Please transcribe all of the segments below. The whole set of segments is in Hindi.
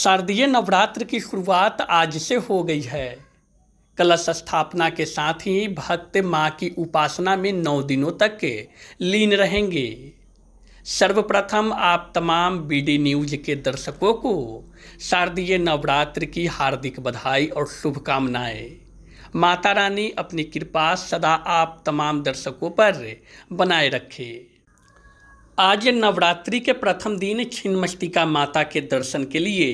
शारदीय नवरात्र की शुरुआत आज से हो गई है। कलश स्थापना के साथ ही भक्त मां की उपासना में 9 दिनों तक लीन रहेंगे। सर्वप्रथम आप तमाम बीडी न्यूज के दर्शकों को शारदीय नवरात्र की हार्दिक बधाई और शुभकामनाएं। माता रानी अपनी कृपा सदा आप तमाम दर्शकों पर बनाए रखे। आज नवरात्रि के प्रथम दिन छिन्नमस्तिका माता के दर्शन के लिए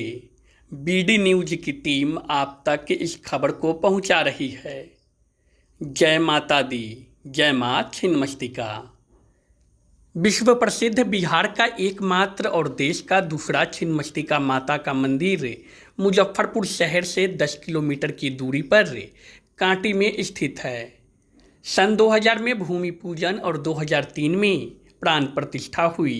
बीडी न्यूज की टीम आप तक इस खबर को पहुंचा रही है। जय माता दी, जय मां छिन्नमस्तिका। विश्व प्रसिद्ध बिहार का एकमात्र और देश का दूसरा छिन्नमस्तिका माता का मंदिर मुजफ्फरपुर शहर से 10 किलोमीटर की दूरी पर कांटी में स्थित है। सन 2000 में भूमि पूजन और 2003 में प्राण प्रतिष्ठा हुई।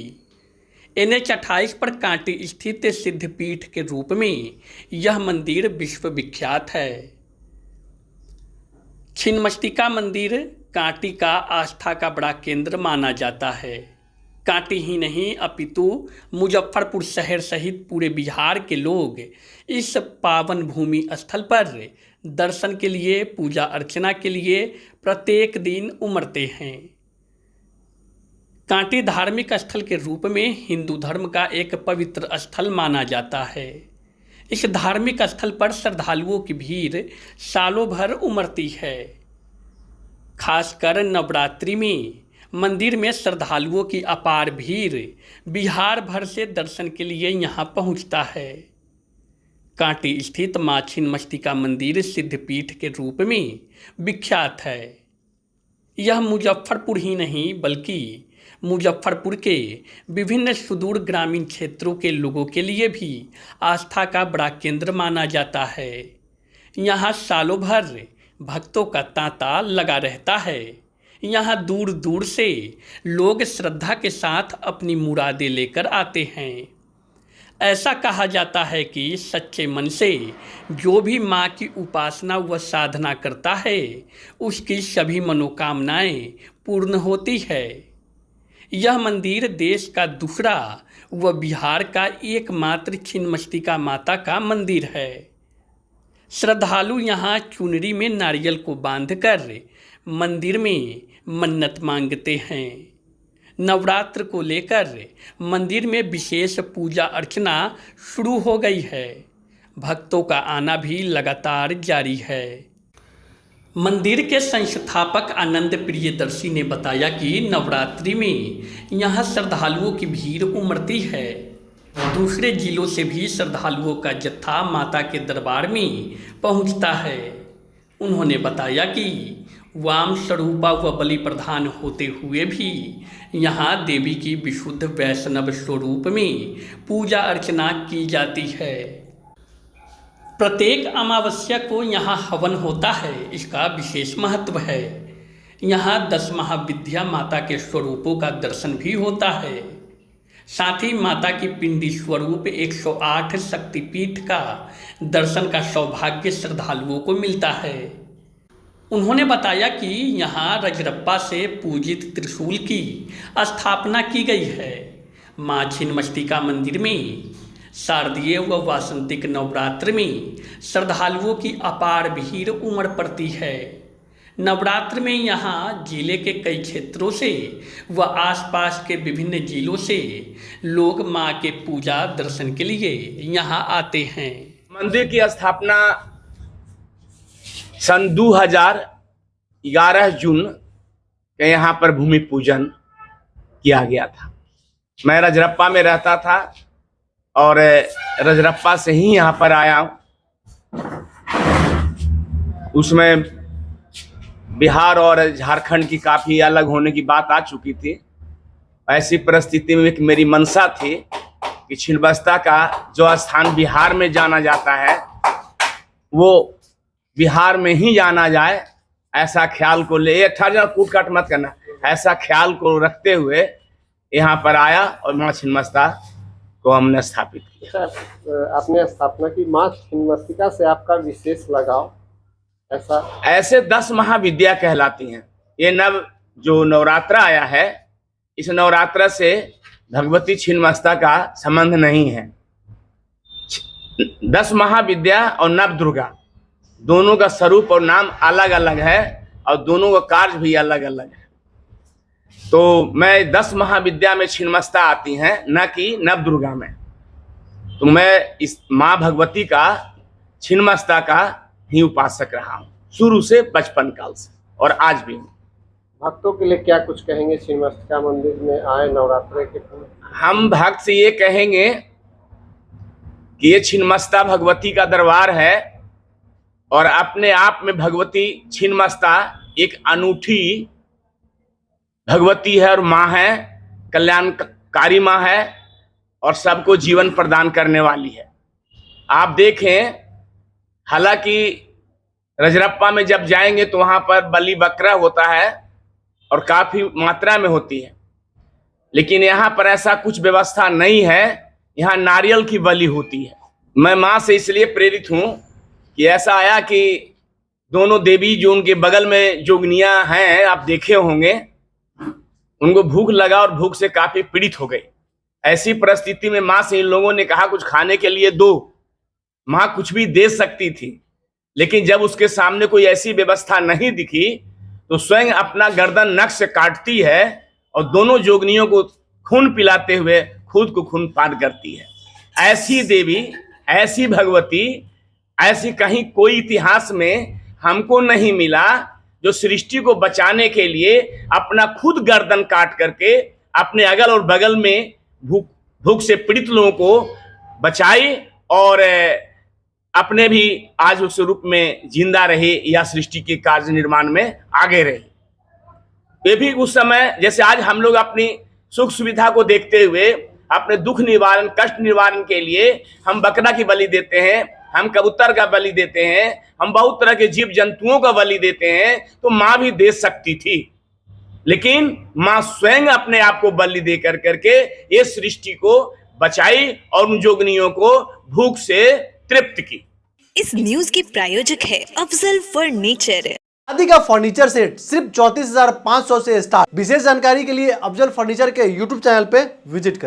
NH 28 पर कांटी स्थित सिद्धपीठ के रूप में यह मंदिर विश्व विख्यात है। छिन्नमस्तिका मंदिर कांटी का आस्था का बड़ा केंद्र माना जाता है। कांटी ही नहीं अपितु मुजफ्फरपुर शहर सहित पूरे बिहार के लोग इस पावन भूमि स्थल पर दर्शन के लिए, पूजा अर्चना के लिए प्रत्येक दिन उमड़ते हैं। कांटी धार्मिक स्थल के रूप में हिंदू धर्म का एक पवित्र स्थल माना जाता है। इस धार्मिक स्थल पर श्रद्धालुओं की भीड़ सालों भर उमड़ती है। खासकर नवरात्रि में मंदिर में श्रद्धालुओं की अपार भीड़ बिहार भर से दर्शन के लिए यहाँ पहुँचता है। कांटी स्थित मां छिन्नमस्तिका मंदिर सिद्धपीठ के रूप में विख्यात है। यह मुजफ्फरपुर ही नहीं बल्कि मुजफ्फरपुर के विभिन्न सुदूर ग्रामीण क्षेत्रों के लोगों के लिए भी आस्था का बड़ा केंद्र माना जाता है। यहाँ सालों भर भक्तों का तांता लगा रहता है। यहाँ दूर दूर से लोग श्रद्धा के साथ अपनी मुरादें लेकर आते हैं। ऐसा कहा जाता है कि सच्चे मन से जो भी माँ की उपासना व साधना करता है उसकी सभी मनोकामनाएं पूर्ण होती है। यह मंदिर देश का दूसरा व बिहार का एकमात्र छिन्नमस्तिका माता का मंदिर है। श्रद्धालु यहाँ चुनरी में नारियल को बांधकर मंदिर में मन्नत मांगते हैं। नवरात्र को लेकर मंदिर में विशेष पूजा अर्चना शुरू हो गई है। भक्तों का आना भी लगातार जारी है। मंदिर के संस्थापक आनंद प्रियदर्शी ने बताया कि नवरात्रि में यहाँ श्रद्धालुओं की भीड़ उमड़ती है। दूसरे जिलों से भी श्रद्धालुओं का जत्था माता के दरबार में पहुँचता है। उन्होंने बताया कि वाम स्वरूपा व बलि प्रधान होते हुए भी यहाँ देवी की विशुद्ध वैष्णव स्वरूप में पूजा अर्चना की जाती है। प्रत्येक अमावस्या को यहाँ हवन होता है। इसका विशेष महत्व है। यहाँ 10 महाविद्या माता के स्वरूपों का दर्शन भी होता है। साथ ही माता की पिंडी स्वरूप 108 शक्तिपीठ का दर्शन का सौभाग्य श्रद्धालुओं को मिलता है। उन्होंने बताया कि यहाँ रजरप्पा से पूजित त्रिशूल की स्थापना की गई है। मां छिन्नमस्तिका मंदिर में शारदीय व वासंतिक नवरात्र में श्रद्धालुओं की अपार भीड़ उमड़ पड़ती है। नवरात्र में यहाँ जिले के कई क्षेत्रों से व आसपास के विभिन्न जिलों से लोग मां के पूजा दर्शन के लिए यहाँ आते हैं। मंदिर की स्थापना सन 2011 जून के यहाँ पर भूमि पूजन किया गया था। मैं रजरप्पा में रहता था और रजरप्पा से ही यहाँ पर आया हूँ। उसमें बिहार और झारखंड की काफ़ी अलग होने की बात आ चुकी थी। ऐसी परिस्थिति में मेरी मनसा थी कि छिन्नमस्तिका का जो स्थान बिहार में जाना जाता है वो बिहार में ही जाना जाए, ऐसा ख्याल को ले कूट काट मत करना, ऐसा ख्याल को रखते हुए यहाँ पर आया और मां छिन्नमस्तिका को हमने स्थापित किया। आपने स्थापना की। मां छिन्नमस्तिका से आपका विशेष लगाव ऐसे 10 महाविद्या कहलाती हैं। ये जो नवरात्र आया है, इस नवरात्र से भगवती छिन्नमस्तिका का संबंध नहीं है। 10 महाविद्या और नव दुर्गा दोनों का स्वरूप और नाम अलग अलग है और दोनों का कार्य भी अलग अलग है। तो मैं 10 महाविद्या में छिन्नमस्ता आती हैं, न कि नव दुर्गा में। तो मैं इस माँ भगवती का छिन्नमस्ता का ही उपासक रहा हूँ शुरू से, बचपन काल से, और आज भी हूँ। भक्तों के लिए क्या कुछ कहेंगे? छिन्नमस्तिका मंदिर में आए नवरात्रि के पूर्व हम भक्त से ये कहेंगे कि ये छिन्नमस्ता भगवती का दरबार है और अपने आप में भगवती छिन्नमस्ता एक अनूठी भगवती है और माँ है, कल्याणकारी माँ है और सबको जीवन प्रदान करने वाली है। आप देखें, हालांकि रजरप्पा में जब जाएंगे तो वहां पर बलि बकरा होता है और काफी मात्रा में होती है, लेकिन यहाँ पर ऐसा कुछ व्यवस्था नहीं है। यहाँ नारियल की बलि होती है। मैं माँ से इसलिए प्रेरित हूँ कि ऐसा आया कि दोनों देवी जो उनके बगल में जोगनियां हैं, आप देखे होंगे, उनको भूख लगा और भूख से काफी पीड़ित हो गई। ऐसी परिस्थिति में माँ से इन लोगों ने कहा कुछ खाने के लिए दो। माँ कुछ भी दे सकती थी, लेकिन जब उसके सामने कोई ऐसी व्यवस्था नहीं दिखी तो स्वयं अपना गर्दन नख से काटती है और दोनों जोगनियों को खून पिलाते हुए खुद को खून पान करती है। ऐसी देवी, ऐसी भगवती, ऐसी कहीं कोई इतिहास में हमको नहीं मिला जो सृष्टि को बचाने के लिए अपना खुद गर्दन काट करके अपने अगल और बगल में भूख से पीड़ित लोगों को बचाई और अपने भी आज उस रूप में जिंदा रहे या सृष्टि के कार्य निर्माण में आगे रहे। ये भी उस समय, जैसे आज हम लोग अपनी सुख सुविधा को देखते हुए अपने दुख निवारण, कष्ट निवारण के लिए हम बकरा की बलि देते हैं, हम कबूतर का बलि देते हैं, हम बहुत तरह के जीव जंतुओं का बलि देते हैं। तो माँ भी दे सकती थी, लेकिन माँ स्वयं अपने आप को बलि दे कर करके ये सृष्टि को बचाई और उन जोगनियों को भूख से तृप्त की। इस न्यूज के प्रायोजक है अफजल फर्नीचर। शादी का फर्नीचर सेट सिर्फ 34,500 से स्टार्ट। विशेष जानकारी के लिए अफजल फर्नीचर के यूट्यूब चैनल पे विजिट करें।